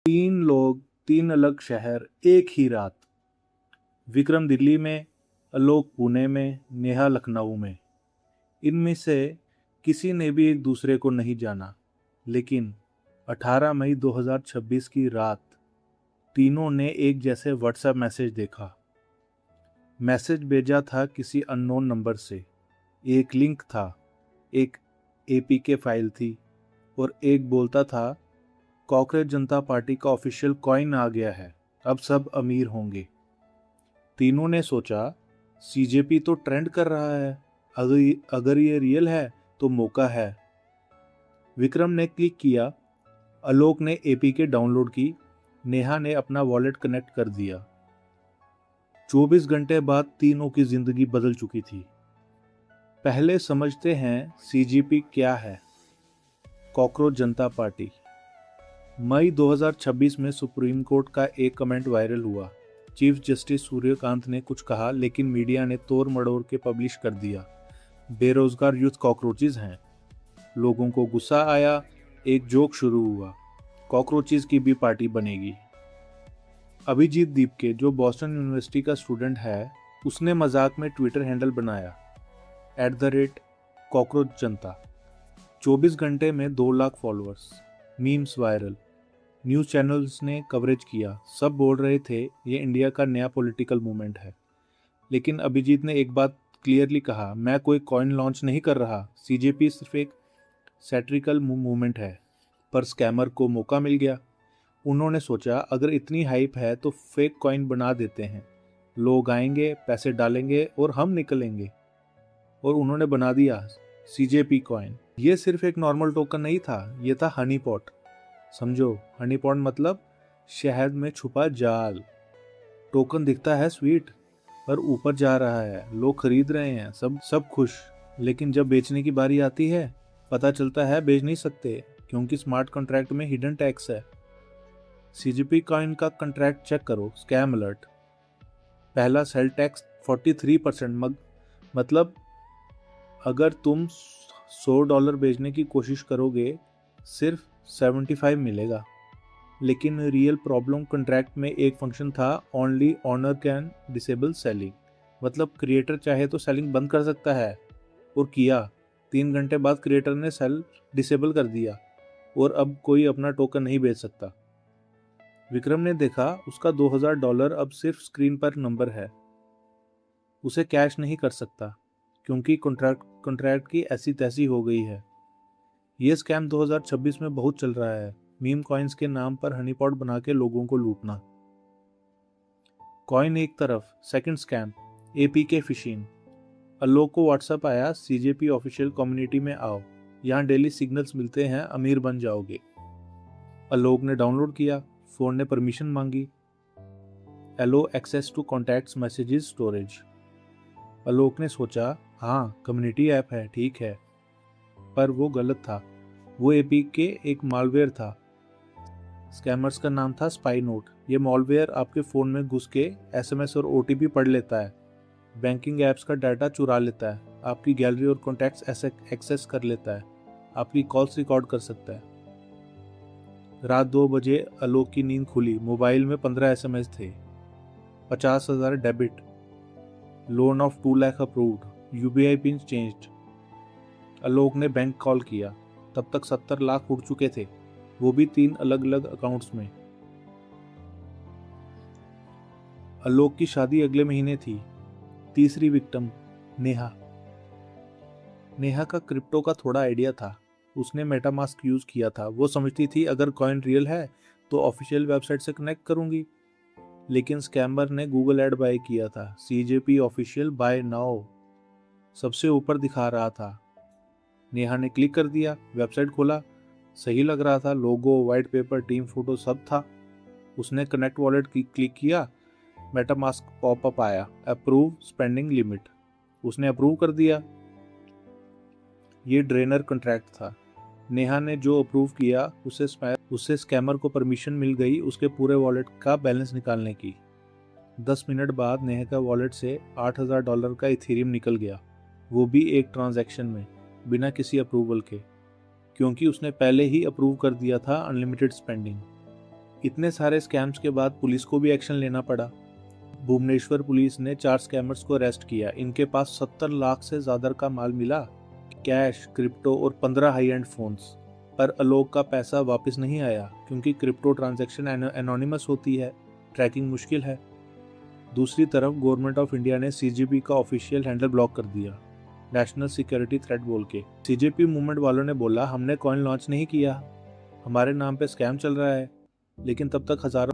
तीन लोग, तीन अलग शहर, एक ही रात। विक्रम दिल्ली में, आलोक पुणे में, नेहा लखनऊ में। इनमें से किसी ने भी एक दूसरे को नहीं जाना, लेकिन 18 मई 2026 की रात तीनों ने एक जैसे व्हाट्सएप मैसेज देखा। मैसेज भेजा था किसी अननोन नंबर से। एक लिंक था, एक एपीके फाइल थी और एक बोलता था, कॉकरोच जनता पार्टी का ऑफिशियल कॉइन आ गया है, अब सब अमीर होंगे। तीनों ने सोचा, सीजेपी तो ट्रेंड कर रहा है, अगर ये रियल है तो मौका है। विक्रम ने क्लिक किया, आलोक ने एपीके डाउनलोड की, नेहा ने अपना वॉलेट कनेक्ट कर दिया। 24 घंटे बाद तीनों की जिंदगी बदल चुकी थी। पहले समझते हैं सीजेपी क्या है। कॉकरोच जनता पार्टी। मई 2026 में सुप्रीम कोर्ट का एक कमेंट वायरल हुआ। चीफ जस्टिस सूर्यकांत ने कुछ कहा, लेकिन मीडिया ने तोड़ मड़ोड़ के पब्लिश कर दिया। बेरोजगार यूथ कॉकरोचेज हैं। लोगों को गुस्सा आया, एक जोक शुरू हुआ, कॉकरोचेज की भी पार्टी बनेगी। अभिजीत दीपके, जो बॉस्टन यूनिवर्सिटी का स्टूडेंट है, उसने मजाक में ट्विटर हैंडल बनाया @कॉकरोच जनता। 24 घंटे में 2 lakh followers. Memes viral. News channels ने कवरेज किया। सब बोल रहे थे ये इंडिया का नया पॉलिटिकल मूवमेंट है। लेकिन अभिजीत ने एक बात क्लियरली कहा, मैं कोई कॉइन लॉन्च नहीं कर रहा। सीजेपी सिर्फ एक सैटरिकल मूवमेंट है। पर स्कैमर को मौका मिल गया। उन्होंने सोचा, अगर इतनी हाइप है तो फेक कॉइन बना देते हैं। लोग आएंगे, पैसे डालेंगे और हम निकलेंगे। और उन्होंने बना दिया सीजेपी कॉइन। ये सिर्फ एक नॉर्मल टोकन नहीं था, ये था हनी पॉट। समझो, हनी पॉट मतलब शहद में छुपा जाल। टोकन दिखता है स्वीट, पर ऊपर जा रहा है, लोग खरीद रहे हैं, सब खुश। लेकिन जब बेचने की बारी आती है, पता चलता है बेच नहीं सकते, क्योंकि स्मार्ट कॉन्ट्रैक्ट में हिडन टैक्स है। सीजीपी कॉइन का कॉन्ट्रैक्ट चेक करो, स्कैम अलर्ट। पहला सेल टैक्स 43%। मतलब अगर तुम $100 बेचने की कोशिश करोगे, सिर्फ 75 मिलेगा। लेकिन रियल प्रॉब्लम कॉन्ट्रैक्ट में एक फंक्शन था, only owner can disable selling. मतलब क्रिएटर चाहे तो सेलिंग बंद कर सकता है, और किया। 3 घंटे बाद क्रिएटर ने सेल डिसेबल कर दिया और अब कोई अपना टोकन नहीं बेच सकता। विक्रम ने देखा, उसका $2000 अब सिर्फ स्क्रीन पर नंबर है। उसे कैश नहीं कर सकता, क्योंकि कॉन्ट्रैक्ट की ऐसी तैसी हो गई है। ये स्कैम 2026 में बहुत चल रहा है। मीम कॉइन्स के नाम पर हनीपॉट बना के लोगों को लूटना। कॉइन एक तरफ, सेकंड स्कैम एपीके फिशिंग। आलोक को व्हाट्सएप आया, सीजेपी ऑफिशियल कम्युनिटी में आओ, यहाँ डेली सिग्नल्स मिलते हैं, अमीर बन जाओगे। आलोक ने डाउनलोड किया, फोन ने परमिशन मांगी। Allow access to contacts messages storage. Alok ने सोचा, हाँ कम्युनिटी ऐप है, ठीक है। पर वो गलत था। वो एपीके एक मालवेयर था। स्कैमर्स का नाम था स्पाई नोट। ये मालवेयर आपके फ़ोन में घुस के एसएमएस और ओटीपी पढ़ लेता है, बैंकिंग ऐप्स का डाटा चुरा लेता है, आपकी गैलरी और कॉन्टैक्ट्स एक्सेस कर लेता है, आपकी कॉल्स रिकॉर्ड कर सकता है। रात 2 बजे आलोक की नींद खुली। मोबाइल में 15 एसएमएस थे। 50,000 debit, loan of 2 lakh approved, UPI pin changed. Alok ने बैंक कॉल किया। तब तक 70 लाख उड़ चुके थे, वो भी 3 अलग अलग अकाउंट्स में। आलोक की शादी अगले महीने थी। तीसरी विक्टिम नेहा। नेहा का क्रिप्टो का थोड़ा आइडिया था। उसने मेटामास्क यूज किया था। वो समझती थी, अगर कॉइन रियल है तो ऑफिशियल वेबसाइट से कनेक्ट करूंगी। लेकिन स्कैमर ने गूगल ऐड बाय किया था, सीजेपी ऑफिशियल बाय नाउ सबसे ऊपर दिखा रहा था। नेहा ने क्लिक कर दिया, वेबसाइट खोला, सही लग रहा था, लोगो, वाइट पेपर, टीम फोटो सब था। उसने कनेक्ट वॉलेट की क्लिक किया, मेटामास्क पॉपअप आया, अप्रूव स्पेंडिंग लिमिट। उसने अप्रूव कर दिया। ये ड्रेनर कॉन्ट्रैक्ट था। नेहा ने जो अप्रूव किया, उससे स्कैमर को परमिशन मिल गई उसके पूरे वॉलेट का बैलेंस निकालने की। 10 मिनट बाद नेहा का वॉलेट से $8,000 का इथेरियम निकल गया, वो भी एक ट्रांजैक्शन में, बिना किसी अप्रूवल के, क्योंकि उसने पहले ही अप्रूव कर दिया था अनलिमिटेड स्पेंडिंग। इतने सारे स्कैम्स के बाद पुलिस को भी एक्शन लेना पड़ा। भुवनेश्वर पुलिस ने 4 स्कैमर्स को अरेस्ट किया। इनके पास 70 लाख से ज़्यादा का माल मिला, कैश, क्रिप्टो और 15 हाई एंड फोन्स। पर आलोक का पैसा वापस नहीं आया क्योंकि क्रिप्टो ट्रांजैक्शन एनोनिमस होती है, ट्रैकिंग मुश्किल है। दूसरी तरफ गवर्नमेंट ऑफ इंडिया ने सीजेपी का ऑफिशियल हैंडल ब्लॉक कर दिया, नेशनल सिक्योरिटी थ्रेट बोल के। सीजेपी मूवमेंट वालों ने बोला हमने कॉइन लॉन्च नहीं किया, हमारे नाम पे स्कैम चल रहा है, लेकिन तब तक हजारों